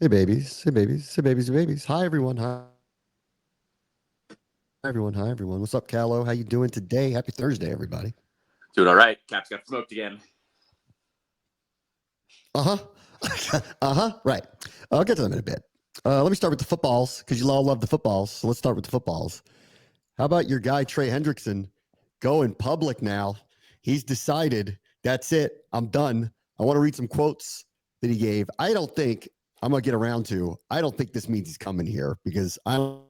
Hey babies, hey babies, hey babies, hey babies. Hi everyone. Hi everyone. Hi everyone. What's up, Callow? How you doing today? Happy Thursday, everybody. Doing all right. Caps got smoked again. Uh-huh. Uh-huh. Right. I'll get to them in a bit. Let me start with the footballs, because you all love the footballs. So let's start with the footballs. How about your guy Trey Hendrickson going public now? He's decided that's it. I'm done. I want to read some quotes that he gave. I'm gonna get around to. I don't think this means he's coming here because I don't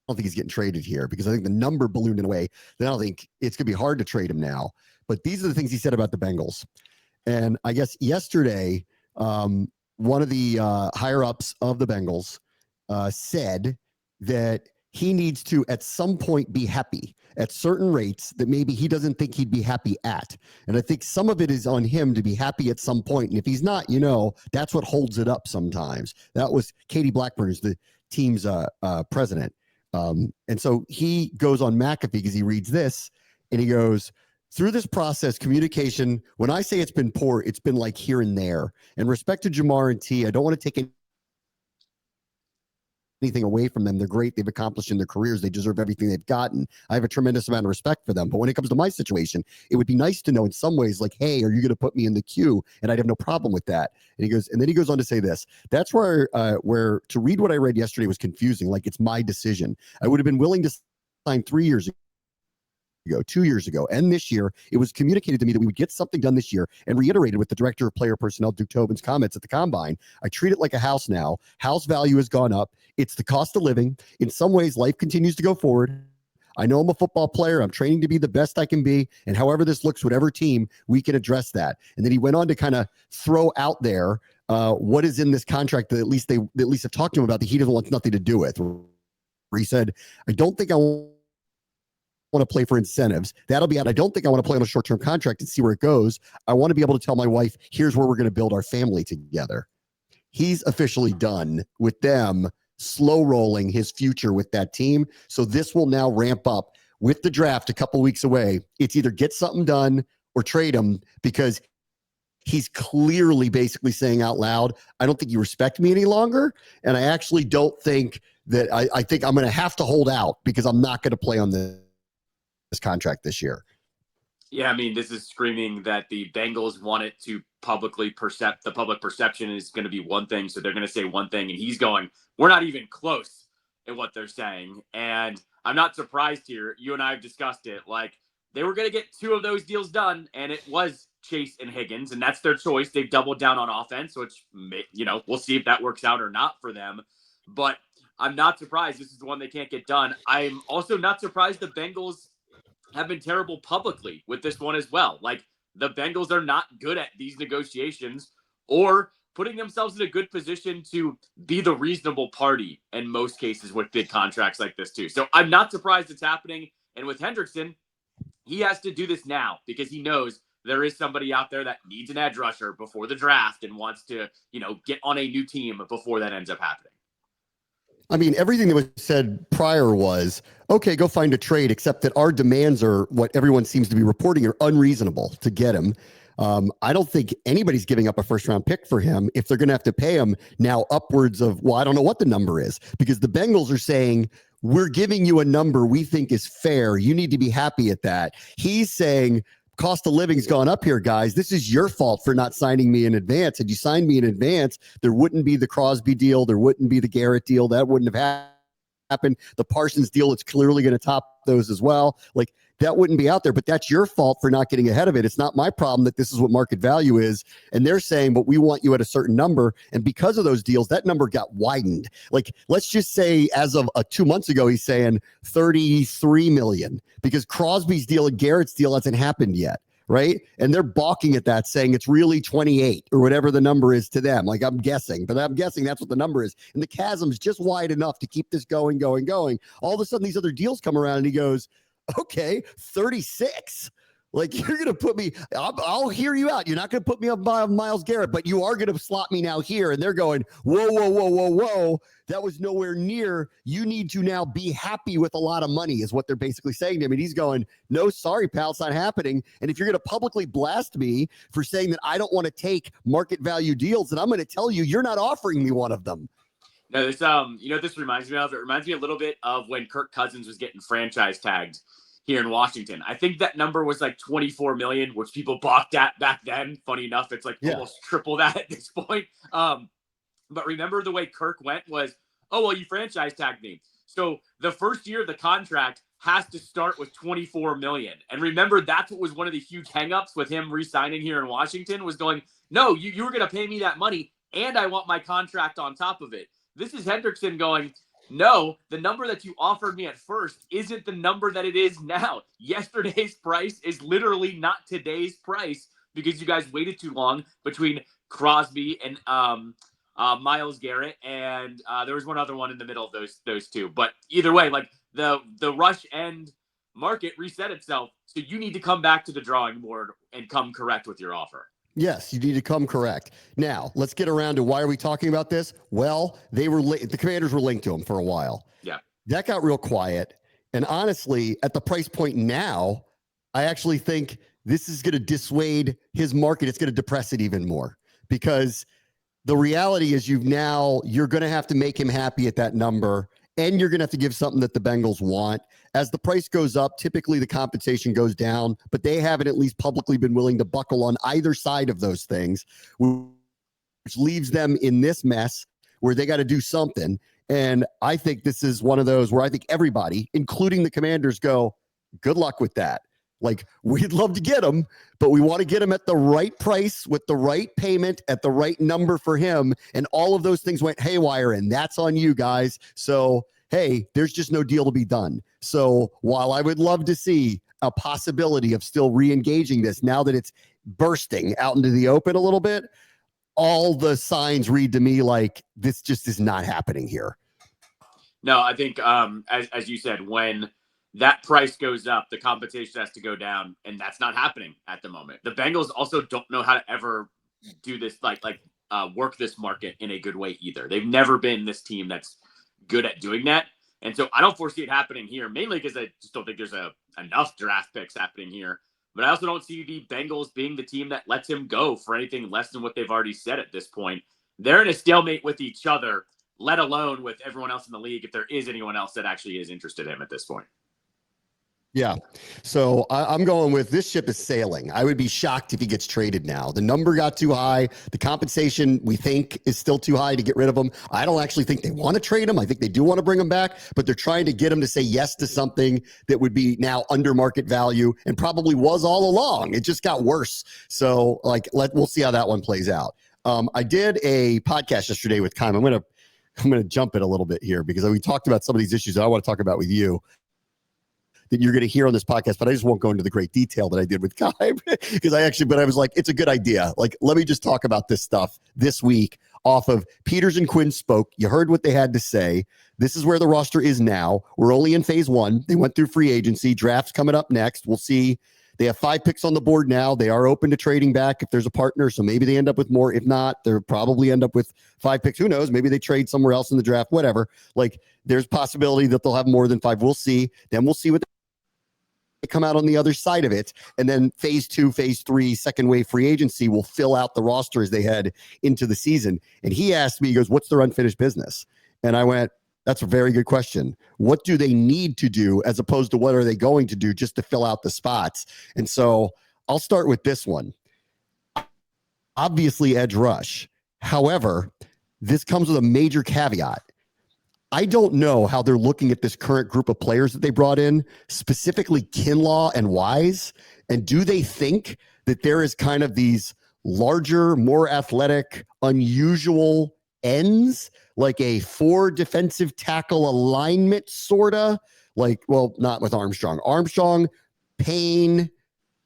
think he's getting traded here because I think the number ballooned in a way that I don't think it's going to be hard to trade him now. But these are the things he said about the Bengals. And I guess yesterday, one of the higher ups of the Bengals said that he needs to, at some point, be happy at certain rates that maybe he doesn't think he'd be happy at. And I think some of it is on him to be happy at some point. And if he's not, that's what holds it up sometimes. That was Katie Blackburn, who's the team's president. And so he goes on McAfee because he reads this and he goes, through this process, communication, when I say it's been poor, it's been like here and there. And respect to Jamar and T, I don't want to take anything away from them. They're great. They've accomplished in their careers. They deserve everything they've gotten. I have a tremendous amount of respect for them. But when it comes to my situation, it would be nice to know in some ways, like, hey, are you going to put me in the queue? And I'd have no problem with that. And then he goes on to say this. That's where to read what I read yesterday was confusing. Like, it's my decision. I would have been willing to sign 3 years ago, 2 years ago, and this year. It was communicated to me that we would get something done this year and reiterated with the director of player personnel, Duke Tobin's comments at the combine. I treat it like a house now. House value has gone up. It's the cost of living. In some ways, life continues to go forward. I know I'm a football player. I'm training to be the best I can be. And however this looks, whatever team, we can address that. And then he went on to kind of throw out there what is in this contract that at least have talked to him about that he doesn't want nothing to do with. Where he said, I don't think I want to play for incentives. That'll be out. I don't think I want to play on a short-term contract and see where it goes. I want to be able to tell my wife, here's where we're going to build our family together. He's officially done with them slow rolling his future with that team. So this will now ramp up with the draft a couple weeks away. It's either get something done or trade him because he's clearly basically saying out loud, I don't think you respect me any longer. And I actually don't think that I think I'm going to have to hold out because I'm not going to play on this contract this year. Yeah, I mean, this is screaming that the Bengals want it to the public perception is going to be one thing, so they're going to say one thing, and he's going, we're not even close in what they're saying. And I'm not surprised here. You and I have discussed it. Like, they were going to get 2 of those deals done, and it was Chase and Higgins, and that's their choice. They've doubled down on offense, which, we'll see if that works out or not for them. But I'm not surprised this is the one they can't get done. I'm also not surprised the Bengals have been terrible publicly with this one as well. Like, the Bengals are not good at these negotiations or putting themselves in a good position to be the reasonable party in most cases with big contracts like this too. So I'm not surprised it's happening. And with Hendrickson, he has to do this now because he knows there is somebody out there that needs an edge rusher before the draft and wants to, get on a new team before that ends up happening. I mean, everything that was said prior was, okay, go find a trade, except that our demands are what everyone seems to be reporting are unreasonable to get him. I don't think anybody's giving up a first-round pick for him if they're going to have to pay him now upwards of, I don't know what the number is, because the Bengals are saying, we're giving you a number we think is fair. You need to be happy at that. He's saying, cost of living's gone up here, guys. This is your fault for not signing me in advance. Had you signed me in advance, there wouldn't be the Crosby deal. There wouldn't be the Garrett deal. That wouldn't have happened. The Parsons deal, it's clearly going to top those as well. Like, that wouldn't be out there, but that's your fault for not getting ahead of it. It's not my problem that this is what market value is. And they're saying, but we want you at a certain number. And because of those deals, that number got widened. Like, let's just say as of 2 months ago, he's saying 33 million because Crosby's deal and Garrett's deal hasn't happened yet. Right. And they're balking at that, saying it's really 28 or whatever the number is to them. Like, I'm guessing that's what the number is. And the chasm's just wide enough to keep this going. All of a sudden, these other deals come around and he goes, okay, 36. Like, you're going to put me, I'll hear you out. You're not going to put me up by Myles Garrett, but you are going to slot me now here. And they're going, whoa, whoa, whoa, whoa, whoa. That was nowhere near. You need to now be happy with a lot of money is what they're basically saying to him. And he's going, no, sorry, pal, it's not happening. And if you're going to publicly blast me for saying that I don't want to take market value deals, then I'm going to tell you, you're not offering me one of them. No, this you know what this reminds me of? It reminds me a little bit of when Kirk Cousins was getting franchise tagged here in Washington. I think that number was like 24 million, which people balked at back then. Funny enough, it's like almost triple that at this point. But remember the way Kirk went was, oh, well, you franchise tagged me. So the first year of the contract has to start with 24 million. And remember, that's what was one of the huge hangups with him re-signing here in Washington was going, no, you were going to pay me that money and I want my contract on top of it. This is Hendrickson going, no, the number that you offered me at first isn't the number that it is now. Yesterday's price is literally not today's price because you guys waited too long between Crosby and Myles Garrett, and there was one other one in the middle of those two. But either way, like the rush end market reset itself, so you need to come back to the drawing board and come correct with your offer. Yes, you need to come correct. Now, let's get around to why are we talking about this? Well, the Commanders were linked to him for a while. Yeah. That got real quiet. And honestly, at the price point now, I actually think this is going to dissuade his market. It's going to depress it even more because the reality is you're going to have to make him happy at that number. And you're going to have to give something that the Bengals want. As the price goes up, typically the compensation goes down, but they haven't at least publicly been willing to buckle on either side of those things, which leaves them in this mess where they got to do something. And I think this is one of those where I think everybody, including the Commanders, go, good luck with that. Like, we'd love to get him, but we want to get him at the right price with the right payment at the right number for him. And all of those things went haywire, and that's on you guys. So, hey, there's just no deal to be done. So while I would love to see a possibility of still re-engaging this now that it's bursting out into the open a little bit, all the signs read to me like this just is not happening here. No, I think as you said, when that price goes up, the compensation has to go down, and that's not happening at the moment. The Bengals also don't know how to ever do this, work this market in a good way either. They've never been this team that's good at doing that. And so I don't foresee it happening here, mainly because I just don't think there's enough draft picks happening here. But I also don't see the Bengals being the team that lets him go for anything less than what they've already said at this point. They're in a stalemate with each other, let alone with everyone else in the league, if there is anyone else that actually is interested in him at this point. Yeah. So I'm going with this ship is sailing. I would be shocked if he gets traded now. The number got too high. The compensation we think is still too high to get rid of him. I don't actually think they want to trade him. I think they do want to bring him back, but they're trying to get him to say yes to something that would be now under market value and probably was all along. It just got worse. So we'll see how that one plays out. I did a podcast yesterday with Kyle. I'm going to jump it a little bit here because we talked about some of these issues that I want to talk about with you that you're going to hear on this podcast, but I just won't go into the great detail that I did with Kai because I was like, it's a good idea. Like, let me just talk about this stuff this week off of Peters and Quinn spoke. You heard what they had to say. This is where the roster is now. We're only in phase one. They went through free agency. Draft's coming up next. We'll see. They have 5 picks on the board now. They are open to trading back if there's a partner. So maybe they end up with more. If not, they'll probably end up with 5 picks. Who knows? Maybe they trade somewhere else in the draft, whatever. Like, there's possibility that they'll have more than 5. We'll see. Then we'll see what they come out on the other side of it. And then phase 2, phase 3, second wave free agency will fill out the roster as they head into the season. And he asked me, he goes, what's their unfinished business? And I went, that's a very good question. What do they need to do as opposed to what are they going to do just to fill out the spots? And so I'll start with this one. Obviously, edge rush. However, this comes with a major caveat. I don't know how they're looking at this current group of players that they brought in, specifically Kinlaw and Wise. And do they think that there is kind of these larger, more athletic, unusual ends, like a 4 defensive tackle alignment, sort of like, well, not with Armstrong, Payne,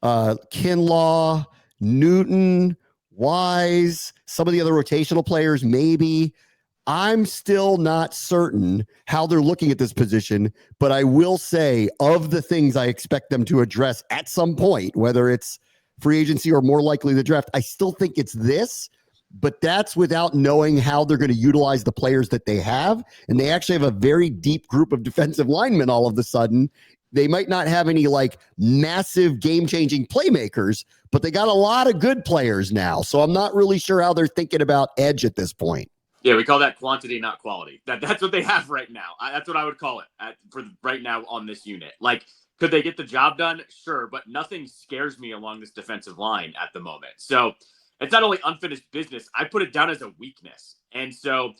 Kinlaw, Newton, Wise, some of the other rotational players, maybe. I'm still not certain how they're looking at this position, but I will say of the things I expect them to address at some point, whether it's free agency or more likely the draft, I still think it's this, but that's without knowing how they're going to utilize the players that they have. And they actually have a very deep group of defensive linemen all of a sudden. They might not have any like massive game-changing playmakers, but they got a lot of good players now. So I'm not really sure how they're thinking about edge at this point. Yeah, we call that quantity, not quality. That's what they have right now. That's what I would call it for right now on this unit. Like, could they get the job done? Sure, but nothing scares me along this defensive line at the moment. So it's not only unfinished business, I put it down as a weakness. And so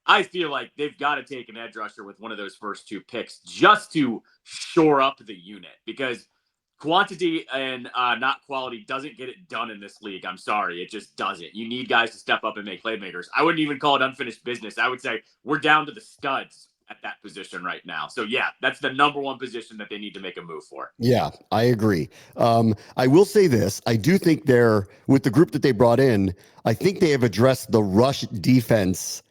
I feel like they've got to take an edge rusher with one of those first 2 picks just to shore up the unit, because quantity and not quality doesn't get it done in this league. I'm sorry. It just doesn't. You need guys to step up and make playmakers. I wouldn't even call it unfinished business. I would say we're down to the studs at that position right now. So, yeah, that's the number one position that they need to make a move for. Yeah, I agree. I will say this. I do think with the group that they brought in, I think they have addressed the rush defense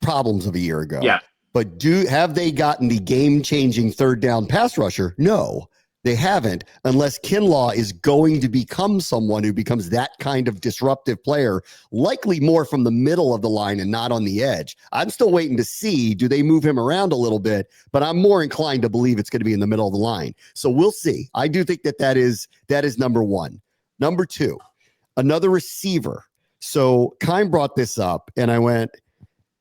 problems of a year ago. Yeah. But have they gotten the game-changing third down pass rusher? No. They haven't, unless Kinlaw is going to become someone who becomes that kind of disruptive player, likely more from the middle of the line and not on the edge. I'm still waiting to see, do they move him around a little bit, but I'm more inclined to believe it's going to be in the middle of the line. So we'll see. I do think that is number one. Number 2, another receiver. So Kime brought this up, and I went,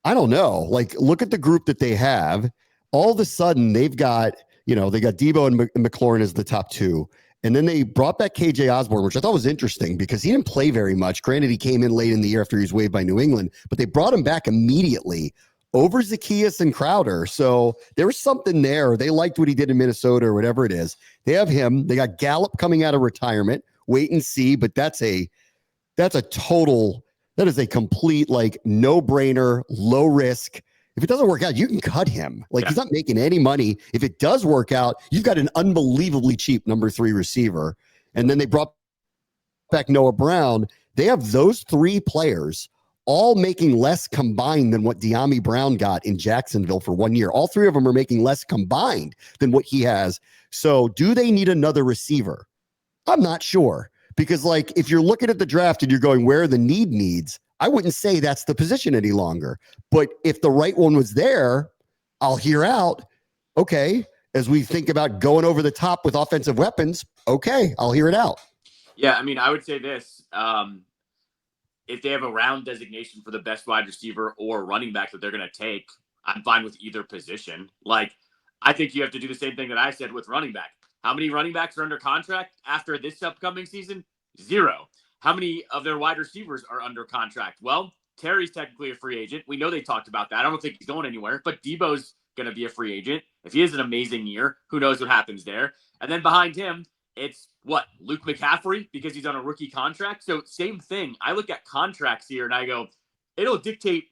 I don't know. Like, look at the group that they have. All of a sudden, they got Debo and McLaurin as the top 2. And then they brought back KJ Osborne, which I thought was interesting because he didn't play very much. Granted, he came in late in the year after he was waived by New England, but they brought him back immediately over Zaccheaus and Crowder. So there was something there. They liked what he did in Minnesota or whatever it is. They have him. They got Gallup coming out of retirement. Wait and see, but that is a complete, like, no-brainer, low risk. If it doesn't work out, you can cut him. He's not making any money. If it does work out, you've got an unbelievably cheap number 3 receiver. And then they brought back Noah Brown. They have those 3 players all making less combined than what De'Ami Brown got in Jacksonville for 1 year. All 3 of them are making less combined than what he has. So do they need another receiver? I'm not sure. Because, like, if you're looking at the draft and you're going, where are the needs, I wouldn't say that's the position any longer. But if the right one was there, I'll hear out, okay, as we think about going over the top with offensive weapons, okay, I'll hear it out. Yeah, I mean, I would say this. If they have a round designation for the best wide receiver or running back that they're going to take, I'm fine with either position. Like, I think you have to do the same thing that I said with running back. How many running backs are under contract after this upcoming season? 0. How many of their wide receivers are under contract? Well, Terry's technically a free agent. We know they talked about that. I don't think he's going anywhere, but Debo's going to be a free agent. If he has an amazing year, who knows what happens there? And then behind him, it's Luke McCaffrey, because he's on a rookie contract. So same thing. I look at contracts here and I go, it'll dictate,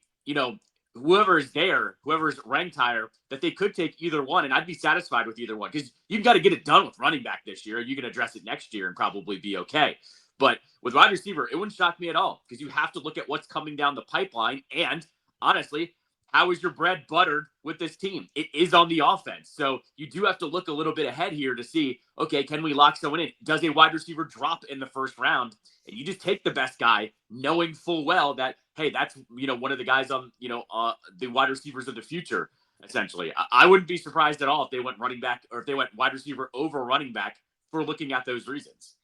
whoever is there, whoever's ranked higher, that they could take either one. And I'd be satisfied with either one, because you've got to get it done with running back this year. You can address it next year and probably be okay. But with wide receiver, it wouldn't shock me at all, because you have to look at what's coming down the pipeline. And honestly, how is your bread buttered with this team? It is on the offense. So you do have to look a little bit ahead here to see, okay, can we lock someone in? Does a wide receiver drop in the first round? And you just take the best guy, knowing full well that, hey, that's, one of the guys on, the wide receivers of the future, essentially. I wouldn't be surprised at all if they went running back, or if they went wide receiver over running back, for looking at those reasons.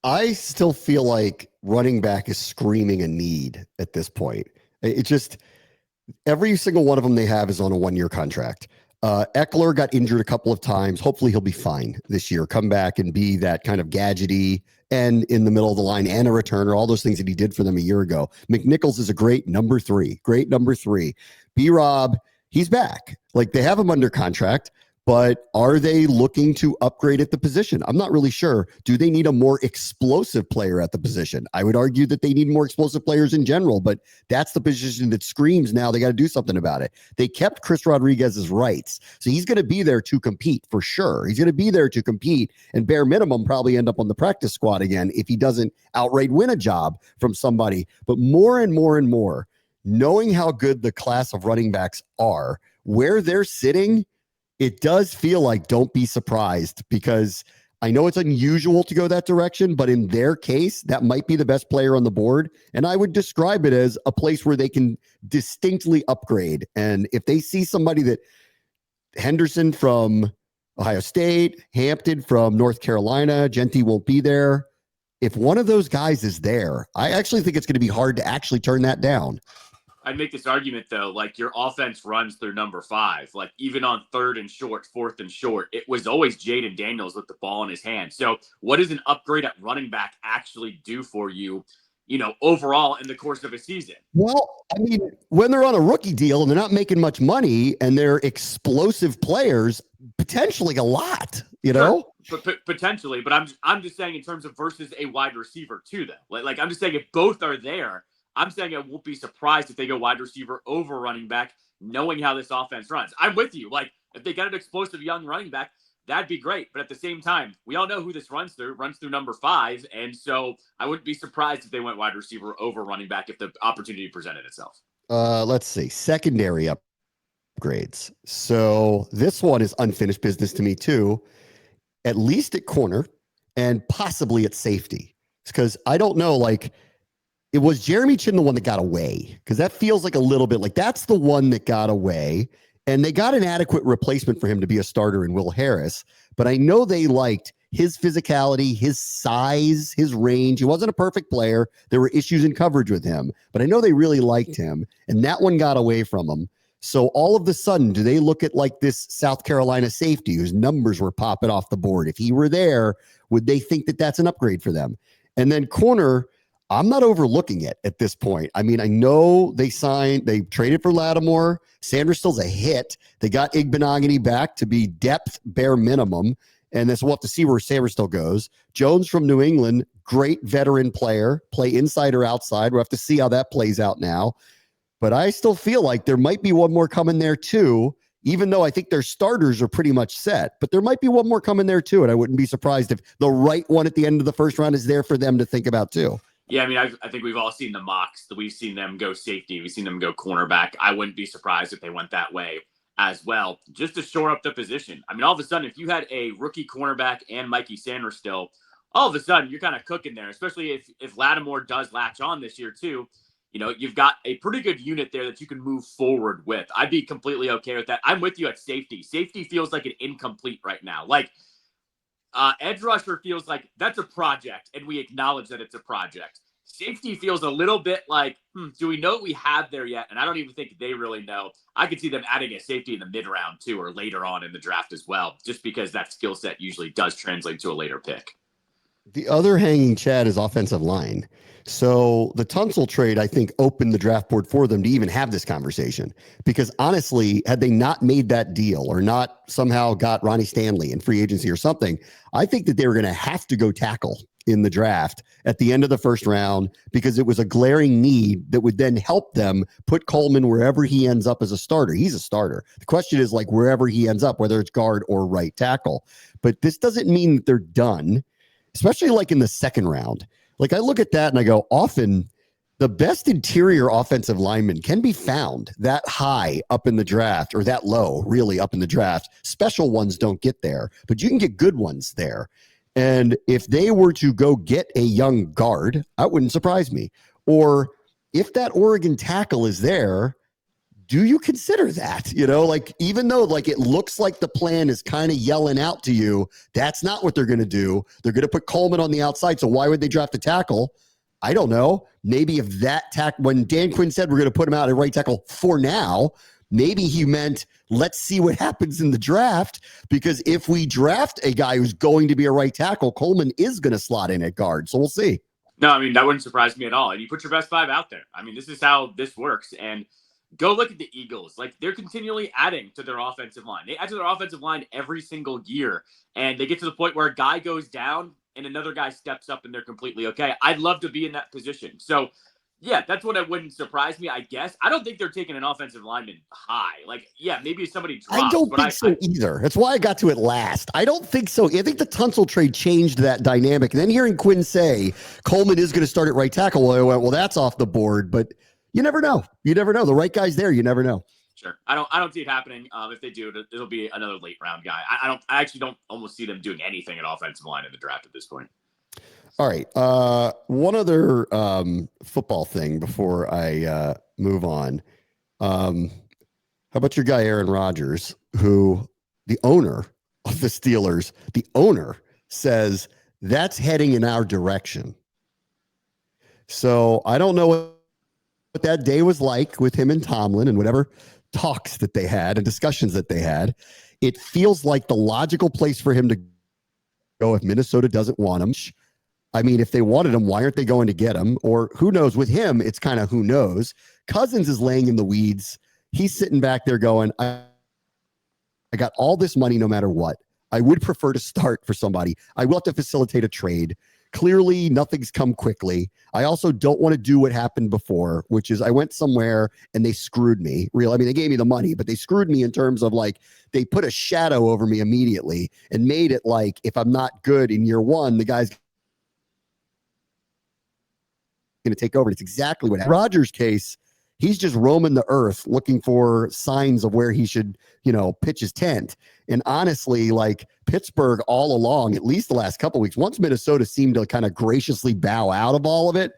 I still feel like running back is screaming a need at this point. It just, every single one of them they have is on a 1-year contract. Eckler got injured a couple of times. Hopefully he'll be fine this year. Come back and be that kind of gadgety and in the middle of the line and a returner, all those things that he did for them a year ago. McNichols is a great number 3. B-Rob, he's back. Like, they have him under contract. But are they looking to upgrade at the position? I'm not really sure. Do they need a more explosive player at the position? I would argue that they need more explosive players in general, but that's the position that screams now they got to do something about it. They kept Chris Rodriguez's rights, so he's going to be there to compete for sure. He's going to be there to compete, and bare minimum probably end up on the practice squad again if he doesn't outright win a job from somebody. But more and more and more, knowing how good the class of running backs are, where they're sitting, it does feel like don't be surprised, because I know it's unusual to go that direction, but in their case, that might be the best player on the board. And I would describe it as a place where they can distinctly upgrade. And if they see somebody that Henderson from Ohio State, Hampton from North Carolina, Genty won't be there. If one of those guys is there, I actually think it's going to be hard to actually turn that down. I'd make this argument, though, like your offense runs through number 5. Like even on 3rd and short, 4th and short, it was always Jaden Daniels with the ball in his hand. So what does an upgrade at running back actually do for you, overall in the course of a season? Well, I mean, when they're on a rookie deal and they're not making much money and they're explosive players, potentially a lot, Sure. But potentially, but I'm just saying in terms of versus a wide receiver too, though. Like I'm just saying if both are there, I'm saying I won't be surprised if they go wide receiver over running back, knowing how this offense runs. I'm with you. Like if they get an explosive young running back, that'd be great. But at the same time, we all know who this runs through. It runs through number 5, and so I wouldn't be surprised if they went wide receiver over running back if the opportunity presented itself. Let's see, secondary upgrades. So this one is unfinished business to me too, at least at corner and possibly at safety. Because I don't know, like, it was Jeremy Chin the one that got away, because that feels like a little bit like that's the one that got away, and they got an adequate replacement for him to be a starter in Will Harris. But I know they liked his physicality, his size, his range. He wasn't a perfect player. There were issues in coverage with him, but I know they really liked him, and that one got away from him. So all of a sudden, do they look at like this South Carolina safety whose numbers were popping off the board? If he were there, would they think that that's an upgrade for them? And then corner, I'm not overlooking it at this point. I mean, I know they traded for Lattimore. Sanderson's a hit. They got Igbenogany back to be depth bare minimum. And this, we'll have to see where Sanderson goes. Jones from New England, great veteran player, play inside or outside. We'll have to see how that plays out now. But I still feel like there might be one more coming there too, even though I think their starters are pretty much set. But there might be one more coming there too, and I wouldn't be surprised if the right one at the end of the first round is there for them to think about too. Yeah, I mean, I think we've all seen the mocks. We've seen them go safety. We've seen them go cornerback. I wouldn't be surprised if they went that way as well, just to shore up the position. I mean, all of a sudden, if you had a rookie cornerback and Mikey Sanders still, all of a sudden, you're kind of cooking there, especially if Lattimore does latch on this year too. You've got a pretty good unit there that you can move forward with. I'd be completely okay with that. I'm with you at safety. Safety feels like an incomplete right now. Like, edge rusher feels like that's a project, and we acknowledge that it's a project. Safety feels a little bit like, do we know what we have there yet? And I don't even think they really know. I could see them adding a safety in the mid-round too, or later on in the draft as well, just because that skill set usually does translate to a later pick. The other hanging chad is offensive line. So the Tunsil trade, I think, opened the draft board for them to even have this conversation. Because honestly, had they not made that deal or not somehow got Ronnie Stanley in free agency or something, I think that they were going to have to go tackle in the draft at the end of the first round, because it was a glaring need that would then help them put Coleman wherever he ends up as a starter. He's a starter. The question is like wherever he ends up, whether it's guard or right tackle. But this doesn't mean that they're done, especially like in the second round. Like I look at that and I go, often the best interior offensive linemen can be found that high up in the draft, or that low really up in the draft. Special ones don't get there, but you can get good ones there. And if they were to go get a young guard, that wouldn't surprise me. Or if that Oregon tackle is there, do you consider that? Like, even though like it looks like the plan is kind of yelling out to you, that's not what they're going to do. They're going to put Coleman on the outside. So why would they draft a tackle? I don't know. Maybe if that when Dan Quinn said we're going to put him out at right tackle for now, maybe he meant let's see what happens in the draft, because if we draft a guy who's going to be a right tackle, Coleman is going to slot in at guard. So we'll see. No, I mean, that wouldn't surprise me at all. And you put your best 5 out there. I mean, this is how this works. And go look at the Eagles. Like, they're continually adding to their offensive line. They add to their offensive line every single year. And they get to the point where a guy goes down and another guy steps up and they're completely okay. I'd love to be in that position. So, yeah, that's what it wouldn't surprise me, I guess. I don't think they're taking an offensive lineman high. Like, yeah, maybe if somebody drops. I don't think so either. That's why I got to it last. I don't think so. I think the Tunsil trade changed that dynamic. And then hearing Quinn say Coleman is going to start at right tackle, well, I went, well, that's off the board. But You never know. You never know. The right guy's there. You never know. Sure. I don't see it happening. If they do, it'll be another late round guy. I actually don't almost see them doing anything at offensive line in the draft at this point. All right. One other football thing before I move on. How about your guy, Aaron Rodgers, who the owner of the Steelers, the owner says that's heading in our direction. So I don't know what that day was like with him and Tomlin and whatever talks that they had and discussions that they had. It feels like the logical place for him to go if Minnesota doesn't want him. I mean, if they wanted him, why aren't they going to get him? Or who knows? With him, it's kind of who knows. Cousins is laying in the weeds. He's sitting back there going, I got all this money no matter what. I would prefer to start for somebody. I will have to facilitate a trade. Clearly, nothing's come quickly. I also don't want to do what happened before, which is I went somewhere and they screwed me. I mean, they gave me the money, but they screwed me in terms of like they put a shadow over me immediately and made it like if I'm not good in year one, the guy's going to take over. It's exactly what happened. Rodgers' case, he's just roaming the earth looking for signs of where he should, pitch his tent. And honestly, like Pittsburgh all along, at least the last couple of weeks, once Minnesota seemed to kind of graciously bow out of all of it,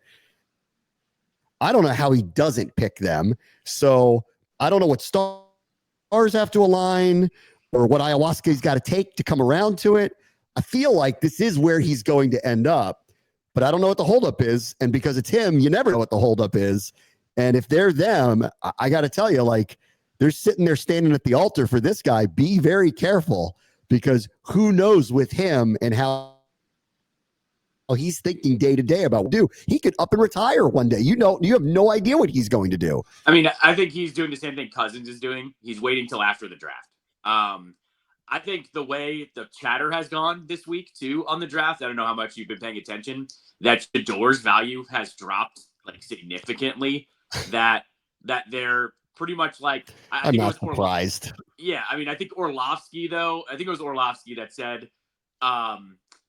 I don't know how he doesn't pick them. So I don't know what stars have to align or what ayahuasca's got to take to come around to it. I feel like this is where he's going to end up, but I don't know what the holdup is. And because it's him, you never know what the holdup is. And if they're them, I got to tell you, like, they're sitting there standing at the altar for this guy. Be very careful because who knows with him and how he's thinking day to day about what to do. He could up and retire one day. You have no idea what he's going to do. I mean, I think he's doing the same thing Cousins is doing. He's waiting till after the draft. I think the way the chatter has gone this week, too, on the draft, I don't know how much you've been paying attention, that Shador's value has dropped like significantly. That they're pretty much like I'm not surprised. Yeah, I mean, I think Orlovsky though. I think it was Orlovsky that said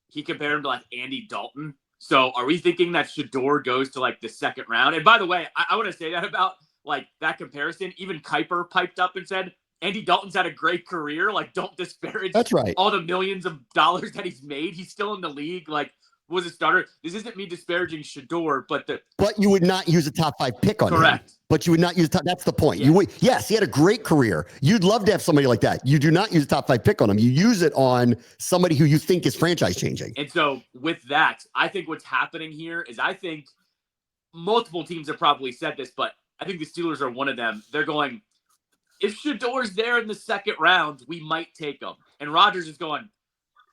he compared him to like Andy Dalton. So are we thinking that Shador goes to like the second round? And by the way, I want to say that about like that comparison. Even Kuiper piped up and said Andy Dalton's had a great career. Like, don't disparage. That's right. All the millions of dollars that he's made. He's still in the league. Like, was a starter. This isn't me disparaging Shador, but you would not use a top 5 pick on him. Correct. But you would not use that's the point. Yeah. Yes, he had a great career. You'd love to have somebody like that. You do not use a top 5 pick on him. You use it on somebody who you think is franchise changing. And so with that, I think what's happening here is I think multiple teams have probably said this, but I think the Steelers are one of them. They're going, if Shador's there in the second round, we might take him. And Rodgers is going,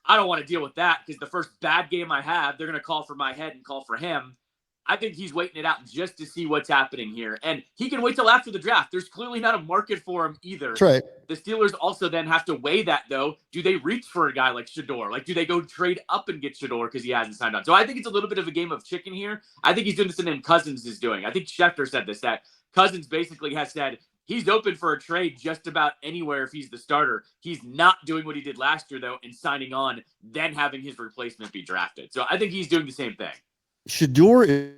I don't want to deal with that because the first bad game I have, they're going to call for my head and call for him. I think he's waiting it out just to see what's happening here. And he can wait till after the draft. There's clearly not a market for him either. That's right. The Steelers also then have to weigh that, though. Do they reach for a guy like Shador? Like, do they go trade up and get Shador because he hasn't signed on? So I think it's a little bit of a game of chicken here. I think he's doing this and then Cousins is doing. I think Schefter said this, that Cousins basically has said, he's open for a trade just about anywhere if he's the starter. He's not doing what he did last year, though, and signing on, then having his replacement be drafted. So I think he's doing the same thing. Shador is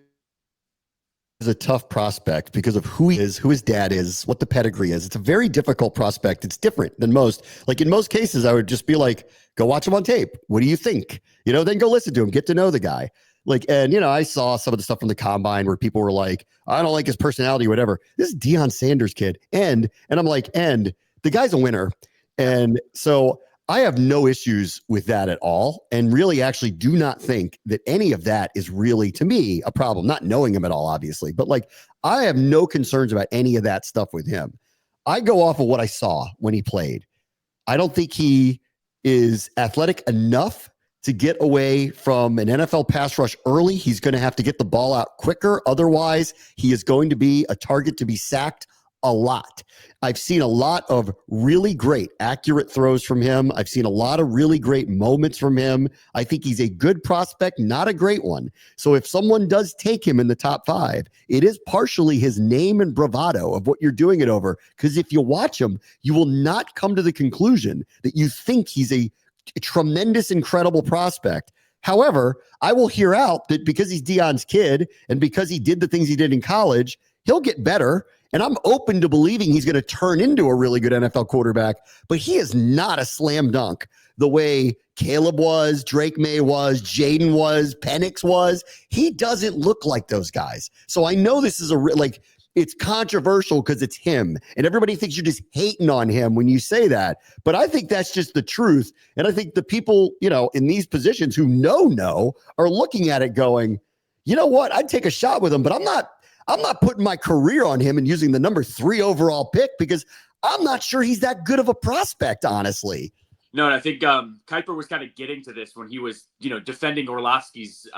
a tough prospect because of who he is, who his dad is, what the pedigree is. It's a very difficult prospect. It's different than most. Like in most cases, I would just be like, go watch him on tape. What do you think? Then go listen to him, get to know the guy. Like, and I saw some of the stuff from the combine where people were like, I don't like his personality, whatever. This is Deion Sanders' kid. And I'm like, the guy's a winner. And so I have no issues with that at all. And really actually do not think that any of that is really, to me, a problem. Not knowing him at all, obviously. But like, I have no concerns about any of that stuff with him. I go off of what I saw when he played. I don't think he is athletic enough to get away from an NFL pass rush early. He's going to have to get the ball out quicker. Otherwise, he is going to be a target to be sacked a lot. I've seen a lot of really great accurate throws from him. I've seen a lot of really great moments from him. I think he's a good prospect, not a great one. So if someone does take him in the top 5, it is partially his name and bravado of what you're doing it over. Because if you watch him, you will not come to the conclusion that you think he's a tremendous, incredible prospect. However, I will hear out that because he's Deion's kid and because he did the things he did in college, he'll get better. And I'm open to believing he's going to turn into a really good NFL quarterback, but he is not a slam dunk the way Caleb was, Drake May was, Jaden was, Penix was. He doesn't look like those guys. So I know this is it's controversial because it's him. And everybody thinks you're just hating on him when you say that. But I think that's just the truth. And I think the people, in these positions who know are looking at it going, you know what? I'd take a shot with him, but I'm not putting my career on him and using the number 3 overall pick because I'm not sure he's that good of a prospect, honestly. No, and I think Kuiper was kind of getting to this when he was, defending Orlovsky's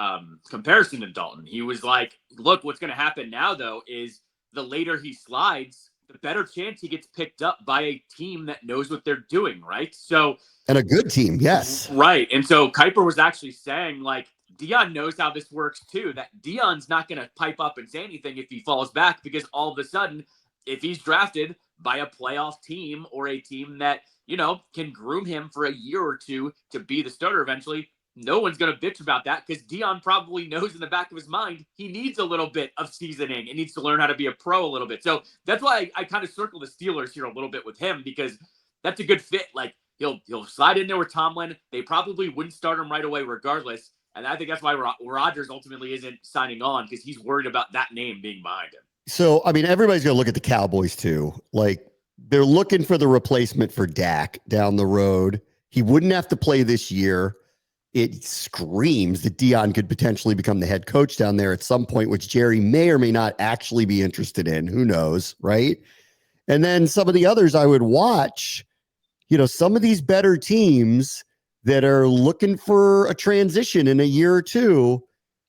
comparison to Dalton. He was like, look, what's going to happen now, though, is the later he slides, the better chance he gets picked up by a team that knows what they're doing, right? So, and a good team, yes. Right. And so Kuiper was actually saying, like, Dion knows how this works too, that Dion's not going to pipe up and say anything if he falls back, because all of a sudden, if he's drafted by a playoff team or a team that, can groom him for a year or two to be the starter eventually, no one's going to bitch about that because Dion probably knows in the back of his mind he needs a little bit of seasoning and needs to learn how to be a pro a little bit. So that's why I kind of circle the Steelers here a little bit with him, because that's a good fit. Like, he'll slide in there with Tomlin. They probably wouldn't start him right away regardless. And I think that's why Rodgers ultimately isn't signing on, because he's worried about that name being behind him. So, I mean, everybody's going to look at the Cowboys too. Like, they're looking for the replacement for Dak down the road. He wouldn't have to play this year. It screams that Dion could potentially become the head coach down there at some point, which Jerry may or may not actually be interested in. Who knows, right? And then some of the others I would watch, some of these better teams that are looking for a transition in a year or two,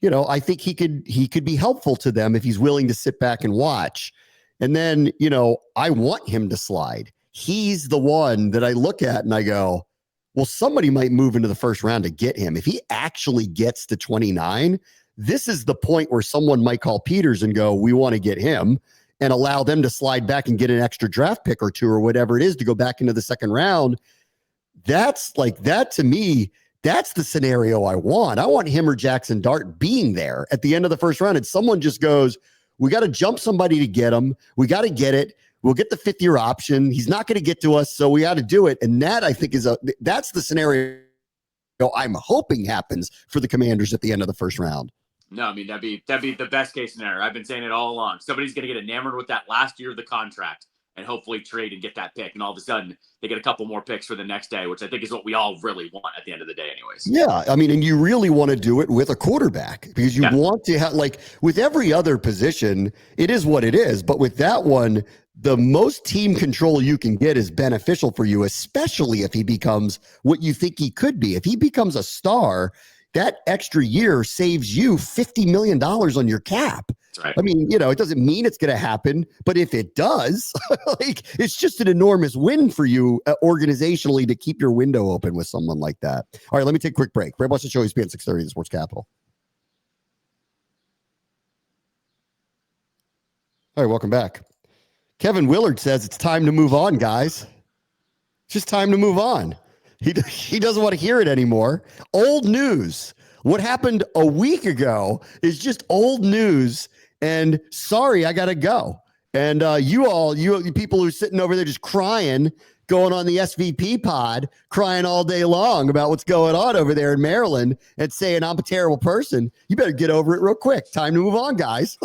I think he could be helpful to them if he's willing to sit back and watch. And then, I want him to slide. He's the one that I look at and I go, well, somebody might move into the first round to get him. If he actually gets to 29, this is the point where someone might call Peters and go, we want to get him, and allow them to slide back and get an extra draft pick or two or whatever it is to go back into the second round. That's like that to me. That's the scenario I want. I want him or Jackson Dart being there at the end of the first round. And someone just goes, we got to jump somebody to get him. We got to get it. We'll get the 5th-year option. He's not going to get to us, so we got to do it. And that, I think, that's the scenario I'm hoping happens for the Commanders at the end of the first round. No, I mean, that'd be the best case scenario. I've been saying it all along. Somebody's going to get enamored with that last year of the contract and hopefully trade and get that pick. And all of a sudden, they get a couple more picks for the next day, which I think is what we all really want at the end of the day anyways. Yeah, I mean, and you really want to do it with a quarterback, because you want to have, like, with every other position, it is what it is. But with that one, the most team control you can get is beneficial for you, especially if he becomes what you think he could be. If he becomes a star, that extra year saves you $50 million on your cap. Right. I mean, it doesn't mean it's going to happen, but if it does, it's just an enormous win for you organizationally to keep your window open with someone like that. All right, let me take a quick break. Brad Boston Show, ESPN 630, the Sports Capital. All right, welcome back. Kevin Willard says it's time to move on, guys. It's just time to move on. He doesn't want to hear it anymore. Old news. What happened a week ago is just old news. And sorry, I got to go. And you people who are sitting over there just crying, going on the SVP pod, crying all day long about what's going on over there in Maryland and saying I'm a terrible person, you better get over it real quick. Time to move on, guys.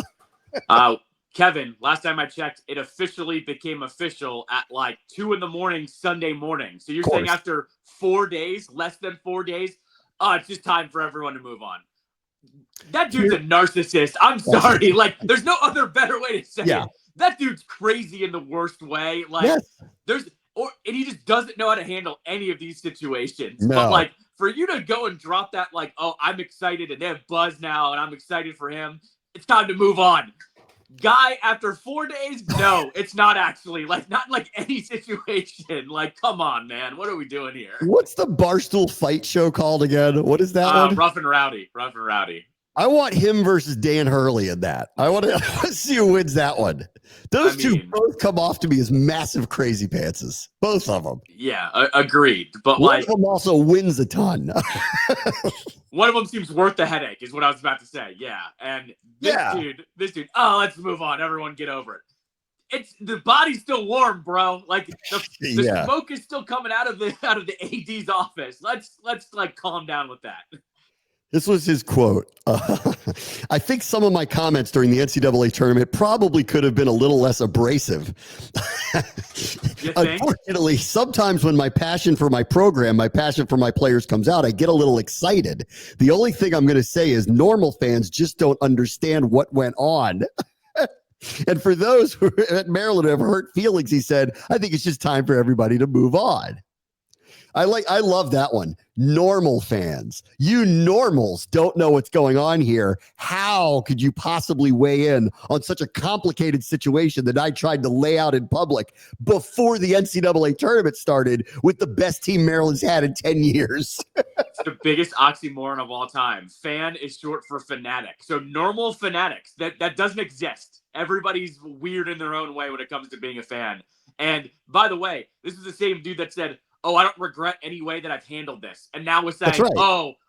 Kevin, last time I checked, it officially became official at like 2 a.m. Sunday morning. So you're saying after 4 days, less than 4 days, it's just time for everyone to move on. That dude's a narcissist. I'm sorry. Like, there's no other better way to say it. That dude's crazy in the worst way. Like, and he just doesn't know how to handle any of these situations. No. But like, for you to go and drop that, like, oh, I'm excited and they have buzz now and I'm excited for him, it's time to move on. Guy, after 4 days, no, it's not actually. Like, not like any situation. Like, come on, man. What are we doing here? What's the Barstool fight show called again? What is that one? Rough and Rowdy. Rough and Rowdy. I want him versus Dan Hurley in that. I want to see who wins that one. Those two both come off to me as massive crazy pantses. Both of them. Yeah, agreed. But one of them also wins a ton. One of them seems worth the headache, is what I was about to say. Yeah. And this dude, oh, let's move on. Everyone get over it. It's the body's still warm, bro. Like the smoke is still coming out of the AD's office. Let's like calm down with that. This was his quote. I think some of my comments during the NCAA tournament probably could have been a little less abrasive. Unfortunately, sometimes when my passion for my program, my passion for my players comes out, I get a little excited. The only thing I'm going to say is normal fans just don't understand what went on. And for those who at Maryland have hurt feelings, he said, I think it's just time for everybody to move on. I love that one. Normal fans. You normals don't know what's going on here. How could you possibly weigh in on such a complicated situation that I tried to lay out in public before the NCAA tournament started with the best team Maryland's had in 10 years? It's the biggest oxymoron of all time. Fan is short for fanatic. So normal fanatics, that doesn't exist. Everybody's weird in their own way when it comes to being a fan. And by the way, this is the same dude that said, oh, I don't regret any way that I've handled this. And now we're saying, right.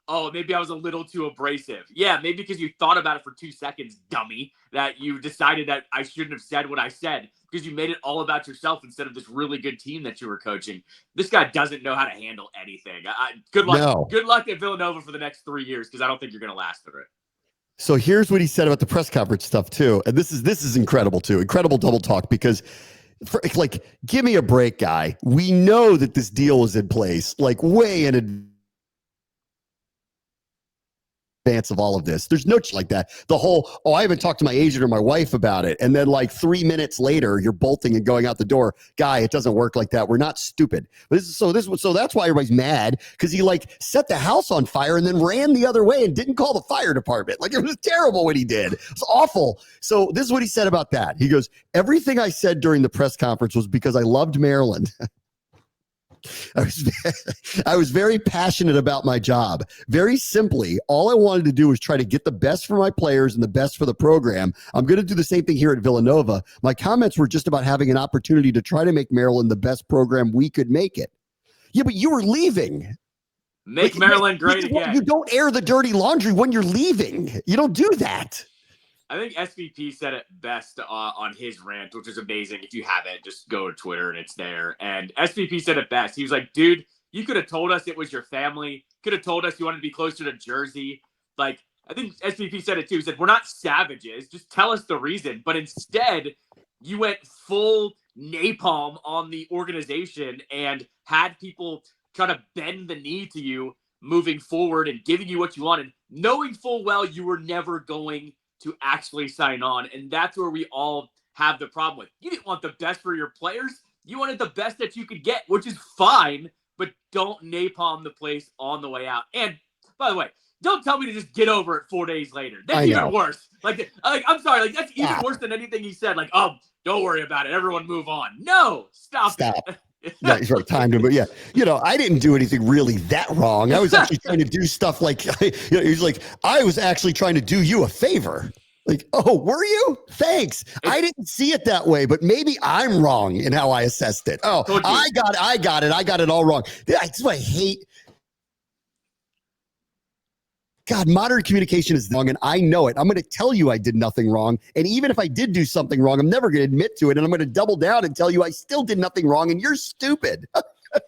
oh, maybe I was a little too abrasive. Yeah, maybe because you thought about it for 2 seconds, dummy, that you decided that I shouldn't have said what I said because you made it all about yourself instead of this really good team that you were coaching. This guy doesn't know how to handle anything. Good luck. No. Good luck at Villanova for the next 3 years because I don't think you're going to last through it. So here's what he said about the press conference stuff, too. And this is incredible, too. Incredible double talk because give me a break, guy. We know that this deal is in place, like way in advance of all of this. There's no like that. The whole, I haven't talked to my agent or my wife about it. And then like 3 minutes later, you're bolting and going out the door. Guy, it doesn't work like that. We're not stupid. So that's why everybody's mad because he like set the house on fire and then ran the other way and didn't call the fire department. Like it was terrible what he did. It's awful. So this is what he said about that. He goes, everything I said during the press conference was because I loved Maryland. I was very passionate about my job. Very simply, all I wanted to do was try to get the best for my players and the best for the program. I'm going to do the same thing here at Villanova. My comments were just about having an opportunity to try to make Maryland the best program we could make it. Yeah, but you were leaving. Make Maryland great again. You don't air the dirty laundry when you're leaving. You don't do that. I think SVP said it best on his rant, which is amazing. If you haven't, just go to Twitter and it's there. And SVP said it best. He was like, dude, you could have told us it was your family. Could have told us you wanted to be closer to Jersey. Like, I think SVP said it too. He said, we're not savages. Just tell us the reason. But instead, you went full napalm on the organization and had people try to bend the knee to you moving forward and giving you what you wanted, knowing full well you were never going to actually sign on. And that's where we all have the problem with. You didn't want the best for your players. You wanted the best that you could get, which is fine, but don't napalm the place on the way out. And by the way, don't tell me to just get over it 4 days later. That's even worse. Like, I'm sorry. Like, that's even worse than anything he said. Like, oh, don't worry about it. Everyone move on. No, stop. It. Yeah, he's right. Time to, but yeah, I didn't do anything really that wrong. I was actually trying to do stuff like, he's like, I was actually trying to do you a favor. Like, oh, were you? Thanks. I didn't see it that way, but maybe I'm wrong in how I assessed it. Oh, I got it all wrong. That's what I hate. God, modern communication is wrong, and I know it. I'm going to tell you I did nothing wrong. And even if I did do something wrong, I'm never going to admit to it. And I'm going to double down and tell you I still did nothing wrong, and you're stupid.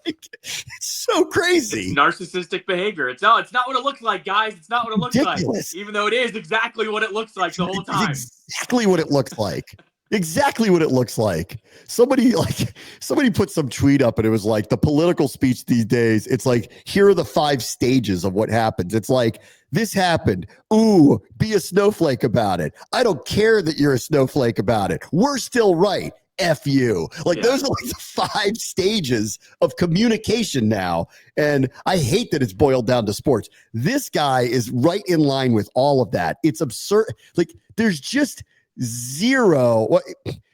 It's so crazy. It's narcissistic behavior. It's not what it looks like, guys. It's not what it looks like. Even though it is exactly what it looks like the whole time. Exactly what it looks like. Exactly what it looks like. Somebody put some tweet up and it was like the political speech these days. It's like, here are the 5 stages of what happens. It's like, this happened. Ooh, be a snowflake about it. I don't care that you're a snowflake about it. We're still right. F you. Those are like the 5 stages of communication now. And I hate that it's boiled down to sports. This guy is right in line with all of that. It's absurd. Like, there's just zero.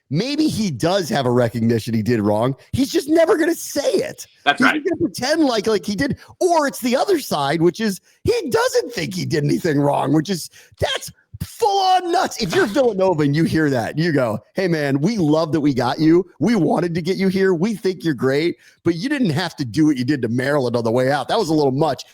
Maybe he does have a recognition he did wrong. He's just never going to say it. That's right. He's going to pretend like he did. Or it's the other side, which is he doesn't think he did anything wrong, that's full on nuts. If you're Villanova and you hear that, you go, hey, man, we love that we got you. We wanted to get you here. We think you're great, but you didn't have to do what you did to Maryland on the way out. That was a little much.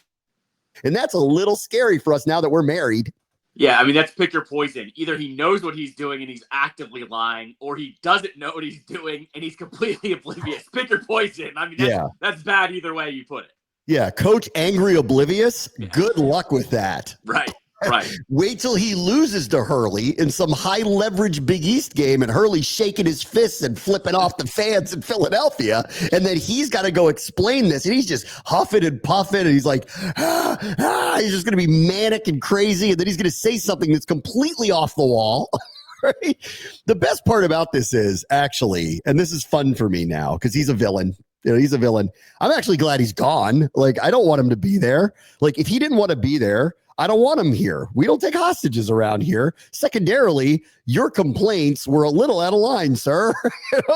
And that's a little scary for us now that we're married. Yeah, I mean, that's pick your poison. Either he knows what he's doing and he's actively lying, or he doesn't know what he's doing and he's completely oblivious. Pick your poison. I mean, that's bad either way you put it. Yeah, coach angry oblivious. Yeah. Good luck with that. Right. Wait till he loses to Hurley in some high leverage Big East game and Hurley's shaking his fists and flipping off the fans in Philadelphia. And then he's got to go explain this. And he's just huffing and puffing. And he's like, he's just going to be manic and crazy. And then he's going to say something that's completely off the wall. Right? The best part about this is actually, and this is fun for me now because he's a villain. He's a villain. I'm actually glad he's gone. Like, I don't want him to be there. Like, if he didn't want to be there, I don't want him here. We don't take hostages around here. Secondarily, your complaints were a little out of line, sir.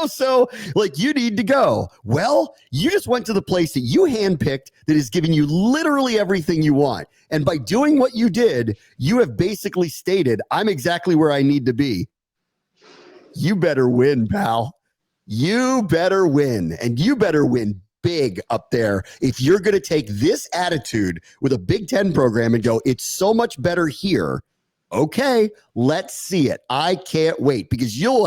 So, like, you need to go. Well, you just went to the place that you handpicked that is giving you literally everything you want. And by doing what you did, you have basically stated, I'm exactly where I need to be. You better win, pal. You better win. And you better win big up there if you're going to take this attitude with a Big Ten program and go, it's so much better here. Okay, let's see it. I can't wait because you'll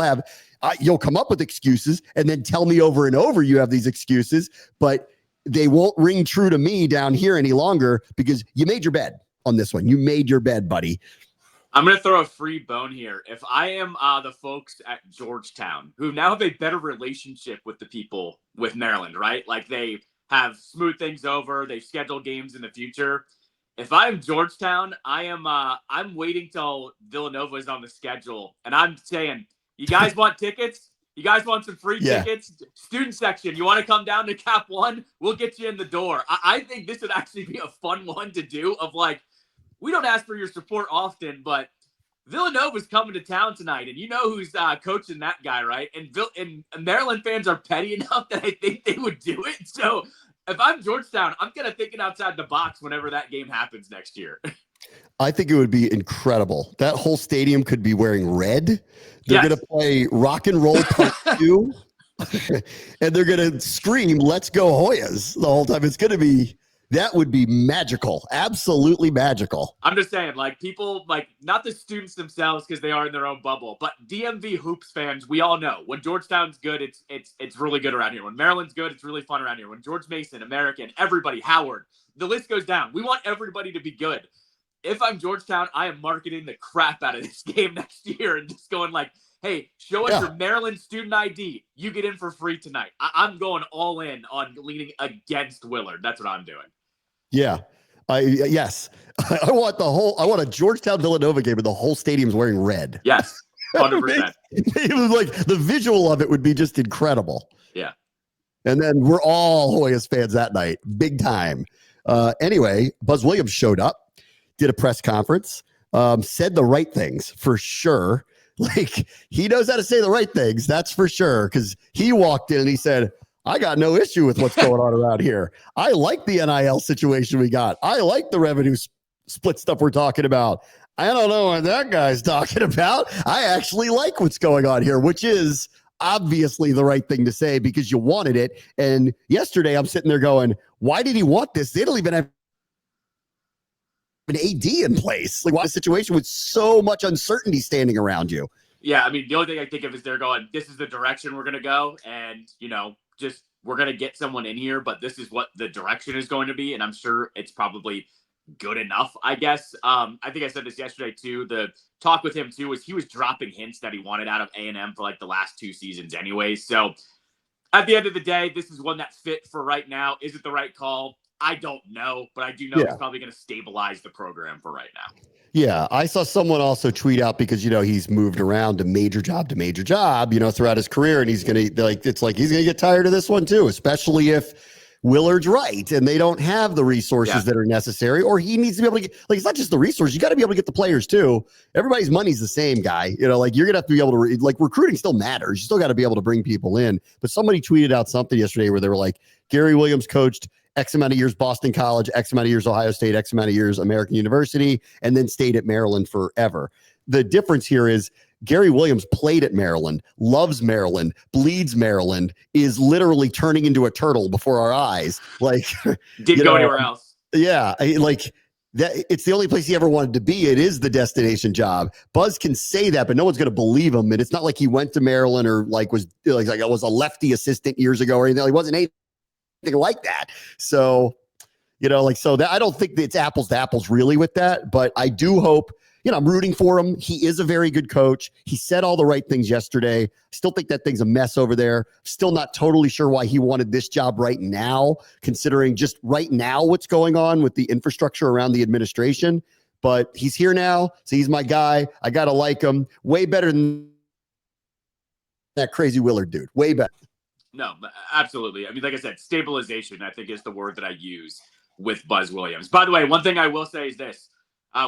come up with excuses and then tell me over and over you have these excuses, but they won't ring true to me down here any longer because you made your bed on this one. You made your bed, buddy. I'm going to throw a free bone here. If I am the folks at Georgetown who now have a better relationship with the people with Maryland, right? Like they have smoothed things over. They've scheduled games in the future. If I'm Georgetown, I'm waiting till Villanova is on the schedule. And I'm saying, you guys want tickets? You guys want some free tickets? Student section, you want to come down to Cap One? We'll get you in the door. I think this would actually be a fun one to do of like, we don't ask for your support often, but Villanova's coming to town tonight, and you know who's coaching that guy, right? And Maryland fans are petty enough that I think they would do it. So if I'm Georgetown, I'm kind of thinking outside the box whenever that game happens next year. I think it would be incredible. That whole stadium could be wearing red. They're going to play Rock and Roll Part 2, and they're going to scream, let's go Hoyas the whole time. It's going to be... That would be magical. Absolutely magical. I'm just saying, like, people, like, not the students themselves because they are in their own bubble, but DMV Hoops fans, we all know when Georgetown's good, it's really good around here. When Maryland's good, it's really fun around here. When George Mason, American, everybody, Howard, the list goes down. We want everybody to be good. If I'm Georgetown, I am marketing the crap out of this game next year and just going like, hey, show us your Maryland student ID. You get in for free tonight. I'm going all in on leaning against Willard. That's what I'm doing. Yeah. Yes. I want a Georgetown Villanova game and the whole stadium's wearing red. Yes. 100%. It was like the visual of it would be just incredible. Yeah. And then we're all Hoyas fans that night. Big time. Anyway, Buzz Williams showed up, did a press conference, said the right things for sure. Like he knows how to say the right things. That's for sure. Cause he walked in and he said, I got no issue with what's going on around here. I like the NIL situation we got. I like the revenue split stuff we're talking about. I don't know what that guy's talking about. I actually like what's going on here, which is obviously the right thing to say because you wanted it. And yesterday I'm sitting there going, why did he want this? They don't even have an AD in place. Like, why a situation with so much uncertainty standing around you? Yeah, I mean, the only thing I think of is they're going, this is the direction we're going to go. And, you know, just we're going to get someone in here, but this is what the direction is going to be. And I'm sure it's probably good enough, I guess. I think I said this yesterday, too. The talk with him, too, was he was dropping hints that he wanted out of A&M for like the last 2 seasons anyways. So at the end of the day, this is one that fit for right now. Is it the right call? I don't know, but I do know it's probably going to stabilize the program for right now. Yeah, I saw someone also tweet out because, you know, he's moved around to major job, you know, throughout his career. And he's going to he's going to get tired of this one, too, especially if Willard's right and they don't have the resources that are necessary, or he needs to be able to get, like, it's not just the resources. You got to be able to get the players, too. Everybody's money's the same, guy. You know, like, you're going to have to be able to, like, recruiting still matters. You still got to be able to bring people in. But somebody tweeted out something yesterday where they were like, Gary Williams coached X amount of years Boston College, X amount of years Ohio State, X amount of years American University, and then stayed at Maryland forever. The difference here is Gary Williams played at Maryland, loves Maryland, bleeds Maryland, is literally turning into a turtle before our eyes. Like, didn't go anywhere else. Yeah, like that. It's the only place he ever wanted to be. It is the destination job. Buzz can say that, but no one's going to believe him. And it's not like he went to Maryland or was a lefty assistant years ago or anything. He wasn't anything like that. So, so that I don't think that it's apples to apples really with that. But I do hope. I'm rooting for him. He is a very good coach. He said all the right things yesterday. Still think that thing's a mess over there. Still not totally sure why he wanted this job right now, considering just right now what's going on with the infrastructure around the administration. But he's here now, so he's my guy. I got to like him. Way better than that crazy Willard dude. Way better. No, absolutely. I mean, like I said, stabilization, I think, is the word that I use with Buzz Williams. By the way, one thing I will say is this.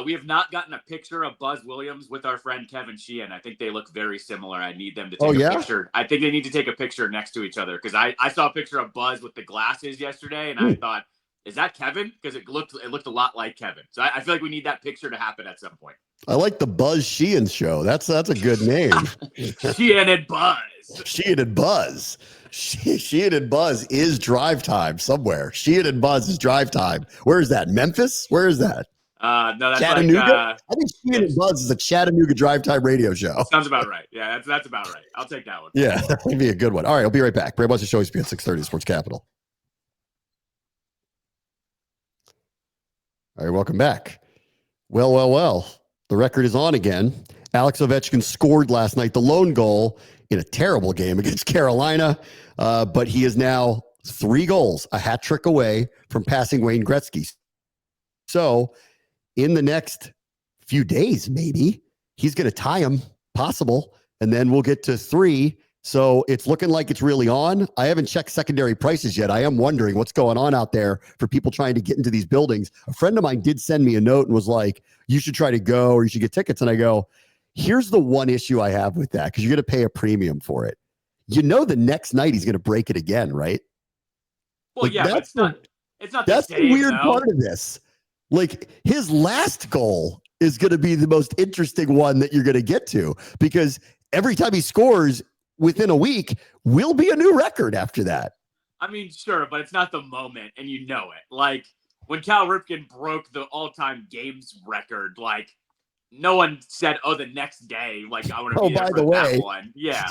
We have not gotten a picture of Buzz Williams with our friend Kevin Sheehan. I think they look very similar. I need them to take a picture. I think they need to take a picture next to each other because I saw a picture of Buzz with the glasses yesterday, and I thought, is that Kevin? Because it looked a lot like Kevin. So I feel like we need that picture to happen at some point. I like the Buzz Sheehan show. That's a good name. Sheehan and Buzz. Sheehan and Buzz. Sheehan and Buzz is drive time somewhere. Sheehan and Buzz is drive time. Where is that? Memphis? Where is that? No, that's Chattanooga. I think Sheehan and Buzz is a Chattanooga drive time radio show. Sounds about right. Yeah, that's about right. I'll take that one. Yeah, that would be a good one. All right, I'll be right back. Bram Buzz's show is at 6:30 Sports Capital. All right, welcome back. Well. The record is on again. Alex Ovechkin scored last night, the lone goal in a terrible game against Carolina, but he is now 3 goals, a hat trick away from passing Wayne Gretzky. So in the next few days, maybe he's going to tie him, possible, and then we'll get to 3. So it's looking like it's really on. I haven't checked secondary prices yet. I am wondering what's going on out there for people trying to get into these buildings. A friend of mine did send me a note and was like, you should try to go or you should get tickets. And I go, here's the one issue I have with that, because you're going to pay a premium for it. The next night he's going to break it again, right? Well, yeah, but it's not that's the same, weird part of this. Like, his last goal is going to be the most interesting one that you're going to get to, because every time he scores within a week will be a new record after that. I mean, sure, but it's not the moment, and you know it. Like, when Cal Ripken broke the all-time games record, like, no one said, oh, the next day, like, I want to be there for that one. Yeah.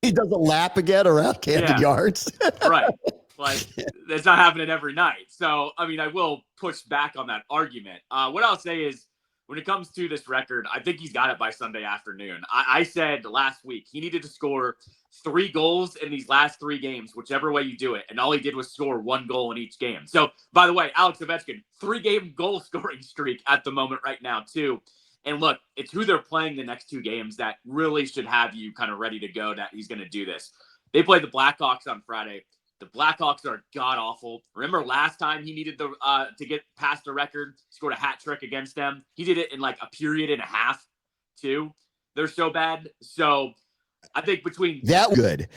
He does a lap again around Camden Yards. Right. Like, that's not happening every night. So, I mean, I will push back on that argument. What I'll say is, when it comes to this record, I think he's got it by Sunday afternoon. I said last week he needed to score 3 goals in these last 3 games, whichever way you do it. And all he did was score 1 goal in each game. So, by the way, Alex Ovechkin, 3-game goal scoring streak at the moment right now, too. And look, it's who they're playing the next 2 games that really should have you kind of ready to go that he's going to do this. They play the Blackhawks on Friday. The Blackhawks are god-awful. Remember last time he needed to get past the record, scored a hat trick against them. He did it in like a period and a half, too. They're so bad. So I think between that good.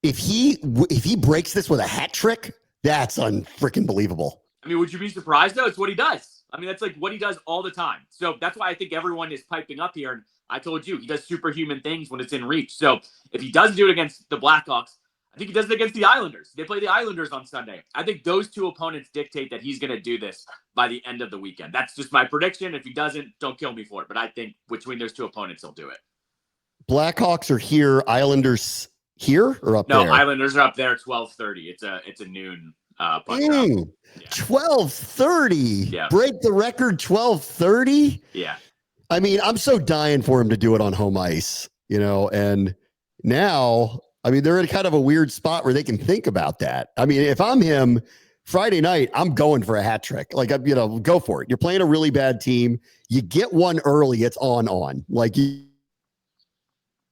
If he breaks this with a hat trick, that's unfreaking believable. I mean, would you be surprised though? It's what he does. I mean, that's like what he does all the time. So that's why I think everyone is piping up here. And I told you, he does superhuman things when it's in reach. So if he does do it against the Blackhawks, I think he does it against the Islanders. They play the Islanders on Sunday. I think those 2 opponents dictate that he's going to do this by the end of the weekend. That's just my prediction. If he doesn't, don't kill me for it. But I think between those 2 opponents, he'll do it. Blackhawks are here. Islanders here or up there? No, Islanders are up there at 12:30. It's a noon punch up. 12:30. Yeah. Break the record 12:30. Yeah. I mean, I'm so dying for him to do it on home ice, and now, I mean, they're in kind of a weird spot where they can think about that. I mean, if I'm him, Friday night, I'm going for a hat trick. Like, go for it. You're playing a really bad team. You get one early, it's on. Like, you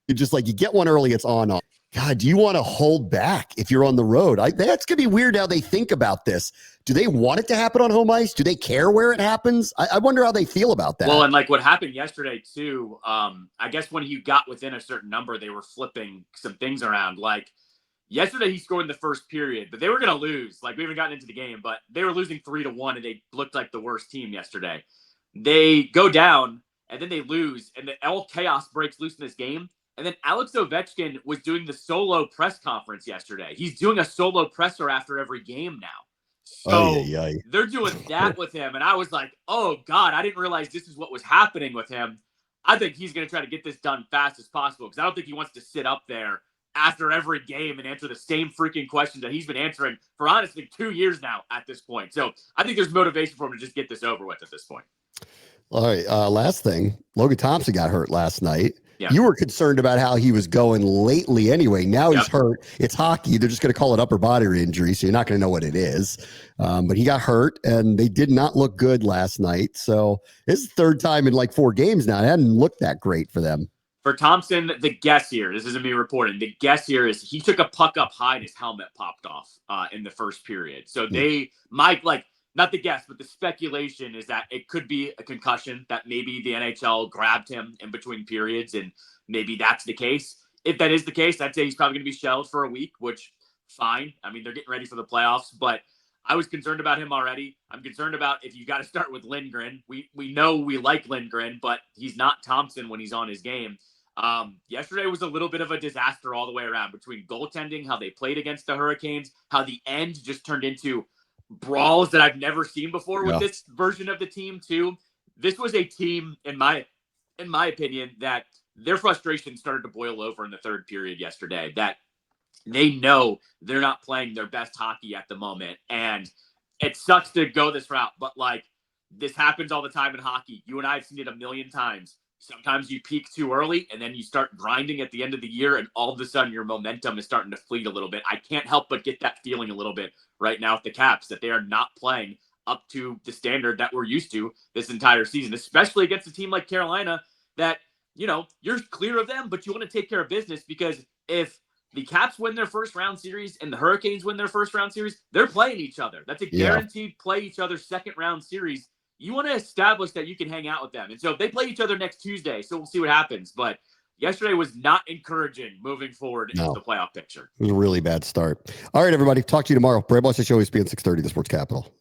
get one early, it's on. God, do you want to hold back if you're on the road? That's going to be weird how they think about this. Do they want it to happen on home ice? Do they care where it happens? I wonder how they feel about that. Well, and like what happened yesterday too, I guess when he got within a certain number, they were flipping some things around. Like yesterday he scored in the first period, but they were going to lose. Like we haven't gotten into the game, but they were losing 3-1 and they looked like the worst team yesterday. They go down and then they lose and all chaos breaks loose in this game. And then Alex Ovechkin was doing the solo press conference yesterday. He's doing a solo presser after every game now. Ay, So ay, ay. they're doing that with him. And I was like, oh, God, I didn't realize this is what was happening with him. I think he's going to try to get this done fast as possible because I don't think he wants to sit up there after every game and answer the same freaking questions that he's been answering for honestly 2 years now at this point. So I think there's motivation for him to just get this over with at this point. All right. Last thing, Logan Thompson got hurt last night. Yeah. You were concerned about how he was going lately anyway. Now he's hurt. It's hockey. They're just going to call it upper body injury, so you're not going to know what it is. But he got hurt, and they did not look good last night. So this is the third time in like 4 games now. It hadn't looked that great for them. For Thompson, the guess here, this isn't me reporting, the guess here is he took a puck up high and his helmet popped off in the first period. So they might, like, not the guess, but the speculation is that it could be a concussion, that maybe the NHL grabbed him in between periods, and maybe that's the case. If that is the case, I'd say he's probably going to be shelved for a week, which, fine. I mean, they're getting ready for the playoffs, but I was concerned about him already. I'm concerned about if you got to start with Lindgren. We know we like Lindgren, but he's not Thompson when he's on his game. Yesterday was a little bit of a disaster all the way around between goaltending, how they played against the Hurricanes, how the end just turned into brawls that I've never seen before with this version of the team too. This was a team, in my opinion, that their frustration started to boil over in the third period yesterday, that they know they're not playing their best hockey at the moment. And it sucks to go this route, but like this happens all the time in hockey. You and I have seen it a million times. Sometimes you peak too early and then you start grinding at the end of the year and all of a sudden your momentum is starting to fleet a little bit. I can't help but get that feeling a little bit right now with the Caps, that they are not playing up to the standard that we're used to this entire season, especially against a team like Carolina that, you know, you're clear of them, but you want to take care of business, because if the Caps win their first round series and the Hurricanes win their first round series, they're playing each other. That's a guaranteed play each other second round series. You want to establish that you can hang out with them. And so they play each other next Tuesday, so we'll see what happens. But yesterday was not encouraging moving forward into the playoff picture. It was a really bad start. All right, everybody. Talk to you tomorrow. Brave Boss Show, ESPN 630, the Sports Capital.